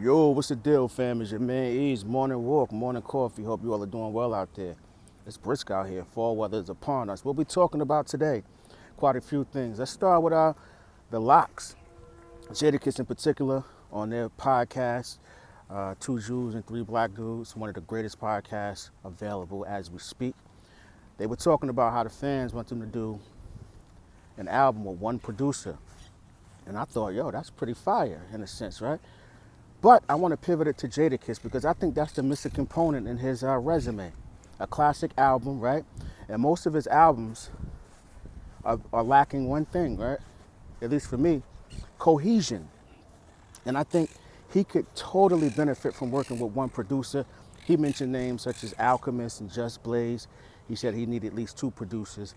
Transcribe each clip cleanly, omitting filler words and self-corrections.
Yo, what's the deal, fam? It's your man Eeze. Morning walk, morning coffee. Hope you all are doing well out there. It's brisk out here. Fall weather is upon us. What we talking about today? Quite a few things. Let's start with the locks. Jadakiss in particular on their podcast, Two Jews and Three Black Dudes, one of the greatest podcasts available as we speak. They were talking about how the fans want them to do an album with one producer. And I thought, yo, that's pretty fire in a sense, right? But I want to pivot it to Jadakiss because I think that's the missing component in his resume. A classic album, right? And most of his albums are lacking one thing, right? At least for me, cohesion. And I think he could totally benefit from working with one producer. He mentioned names such as Alchemist and Just Blaze. He said he needed at least two producers.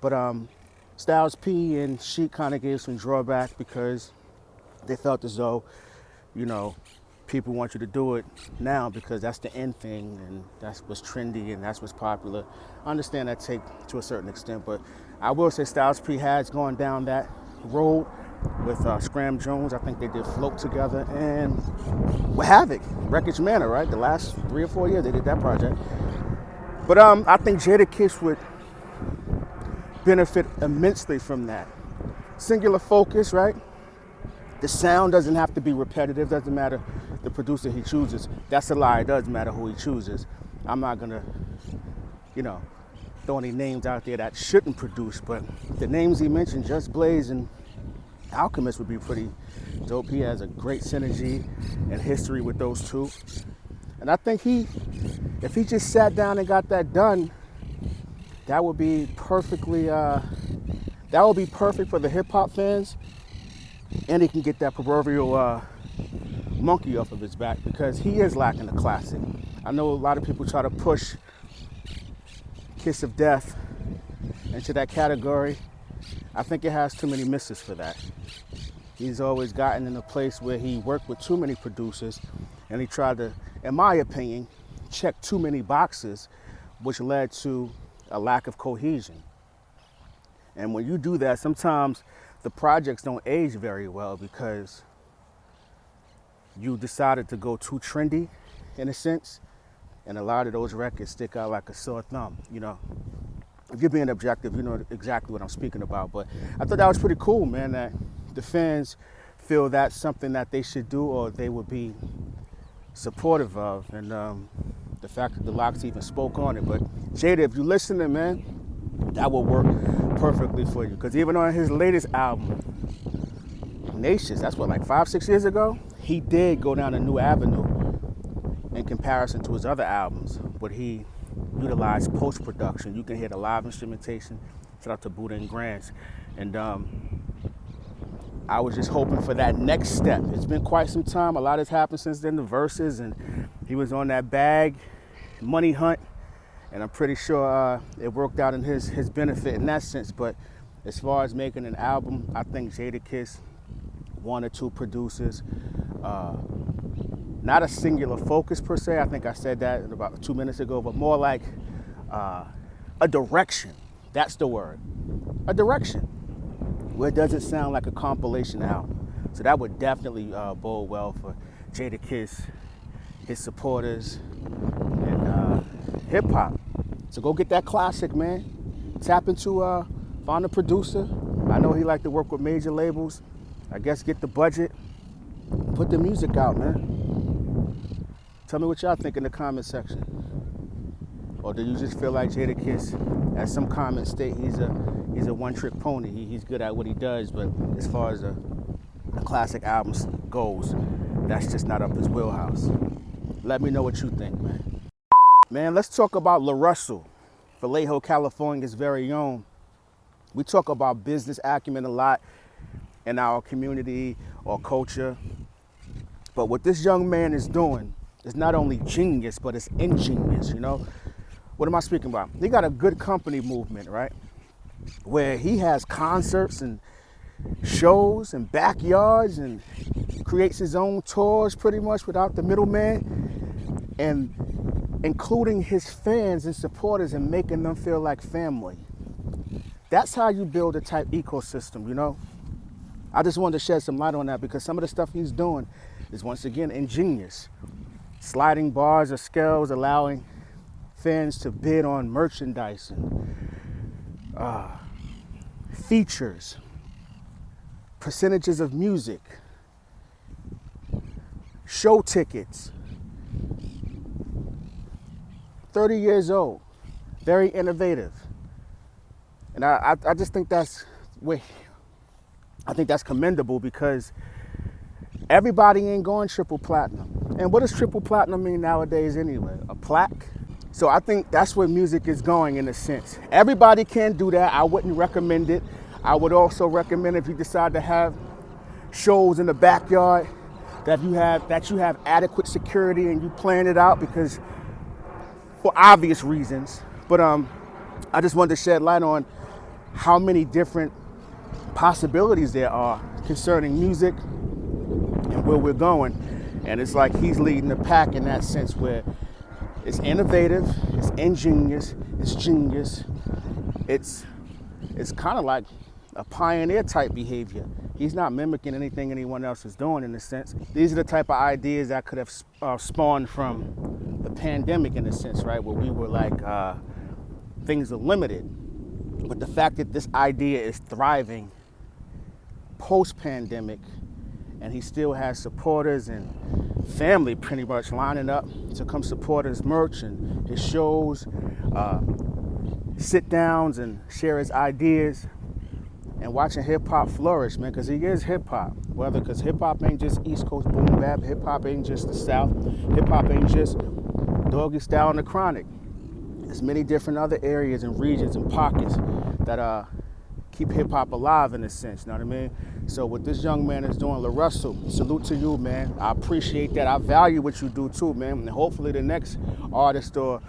But Styles P and Sheek kind of gave some drawback because they felt as though, you know, people want you to do it now because that's the end thing and that's what's trendy and that's what's popular. I understand that take to a certain extent, but I will say Styles P has gone down that road with Scram Jones. I think they did Float together and with Havoc, Wreckage Manor, right? The last 3 or 4 years they did that project. But I think Jadakiss would benefit immensely from that. Singular focus, right? The sound doesn't have to be repetitive. Doesn't matter the producer he chooses. That's a lie. It does matter who he chooses. I'm not gonna, throw any names out there that shouldn't produce. But the names he mentioned, Just Blaze and Alchemist, would be pretty dope. He has a great synergy and history with those two. And I think if he just sat down and got that done, that would be perfectly. That would be perfect for the hip hop fans. And he can get that proverbial monkey off of his back because he is lacking a classic. I know a lot of people try to push Kiss of Death into that category. I think it has too many misses for that. He's always gotten in a place where he worked with too many producers and he tried to, in my opinion, check too many boxes, which led to a lack of cohesion. And when you do that, sometimes the projects don't age very well because you decided to go too trendy in a sense, and a lot of those records stick out like a sore thumb, If you're being objective, you know exactly what I'm speaking about. But I thought that was pretty cool, man, that the fans feel that's something that they should do or they would be supportive of. And the fact that the Locks even spoke on it. But Jada, if you listening, man, that will work perfectly for you. Because even on his latest album, Nations, that's what, like 5-6 years ago, he did go down a new avenue in comparison to his other albums, but he utilized post-production. You can hear the live instrumentation. Shout out to Buddha and Grants. And I was just hoping for that next step. It's been quite some time. A lot has happened since then, the verses, and he was on that bag money hunt. And I'm pretty sure it worked out in his benefit in that sense. But as far as making an album, I think Jadakiss, 1 or 2 producers, not a singular focus per se. I think I said that about 2 minutes ago, but more like a direction. That's the word. A direction where it doesn't sound like a compilation album. So that would definitely bode well for Jadakiss, his supporters, and hip hop. So go get that classic, man. Tap into, find a producer. I know he like to work with major labels. I guess get the budget, put the music out, man. Tell me what y'all think in the comment section. Or do you just feel like Jadakiss, as some comments state, he's a one-trick pony. He's good at what he does, but as far as the classic albums goes, that's just not up his wheelhouse. Let me know what you think, man. Man, let's talk about LaRussell, Vallejo, California's very own. We talk about business acumen a lot in our community or culture. But what this young man is doing is not only genius, but it's ingenious, What am I speaking about? He got a good company movement, right? Where he has concerts and shows and backyards and creates his own tours pretty much without the middleman, and including his fans and supporters and making them feel like family. That's how you build a type ecosystem, I just wanted to shed some light on that because some of the stuff he's doing is once again ingenious. Sliding bars or scales, allowing fans to bid on merchandise and features, percentages of music, show tickets. 30 years old, very innovative. And I just think that's commendable because everybody ain't going triple platinum. And what does triple platinum mean nowadays anyway? A plaque? So I think that's where music is going in a sense. Everybody can't do that. I wouldn't recommend it. I would also recommend if you decide to have shows in the backyard that you have adequate security and you plan it out because for obvious reasons. But I just wanted to shed light on how many different possibilities there are concerning music and where we're going. And it's like he's leading the pack in that sense where it's innovative, it's ingenious, it's genius. It's kind of like a pioneer type behavior. He's not mimicking anything anyone else is doing in a sense. These are the type of ideas that could have spawned from the pandemic in a sense, right? Where we were like, things are limited. But the fact that this idea is thriving post-pandemic and he still has supporters and family pretty much lining up to come support his merch and his shows, sit downs and share his ideas and watching hip hop flourish, man, because he is hip hop. Whether because hip hop ain't just East Coast boom bap, hip hop ain't just the South, hip hop ain't just Doggy Style and the Chronic. There's many different other areas and regions and pockets that keep hip hop alive in a sense, you know what I mean? So what this young man is doing, LaRussell, salute to you, man. I appreciate that. I value what you do too, man. And hopefully the next artist or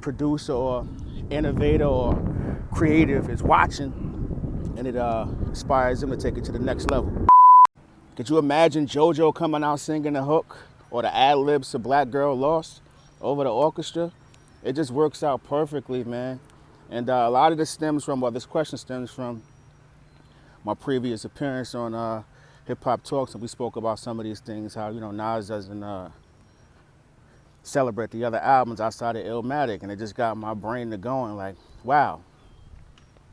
producer or innovator or creative is watching and it inspires them to take it to the next level. Could you imagine JoJo coming out singing the hook or the ad-libs to Black Girl Lost over the orchestra? It just works out perfectly, man. And a lot of this stems from, this question stems from my previous appearance on Hip Hop Talks, and we spoke about some of these things, how, Nas doesn't celebrate the other albums outside of Illmatic, and it just got my brain to going like, wow,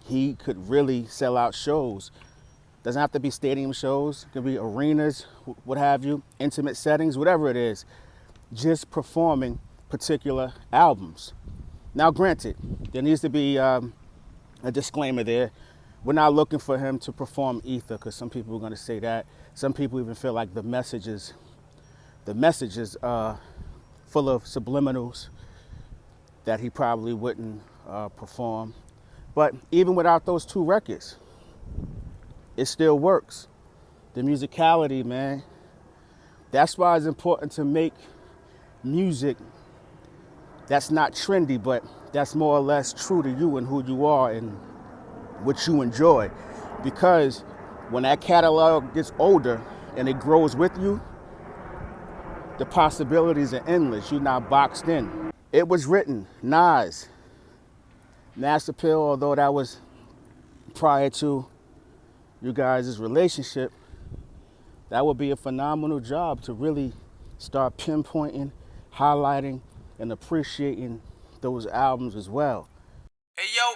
he could really sell out shows. Doesn't have to be stadium shows, it could be arenas, what have you, intimate settings, whatever it is, just performing particular albums. Now, granted, there needs to be a disclaimer there. We're not looking for him to perform Ether, because some people are going to say that. Some people even feel like the message is full of subliminals that he probably wouldn't perform. But even without those two records, it still works. The musicality, man. That's why it's important to make music that's not trendy, but that's more or less true to you and who you are and what you enjoy. Because when that catalog gets older and it grows with you, the possibilities are endless. You're not boxed in. It was written, NAS, Master Pill, although that was prior to you guys' relationship, that would be a phenomenal job to really start pinpointing, highlighting, and appreciating those albums as well. Hey yo,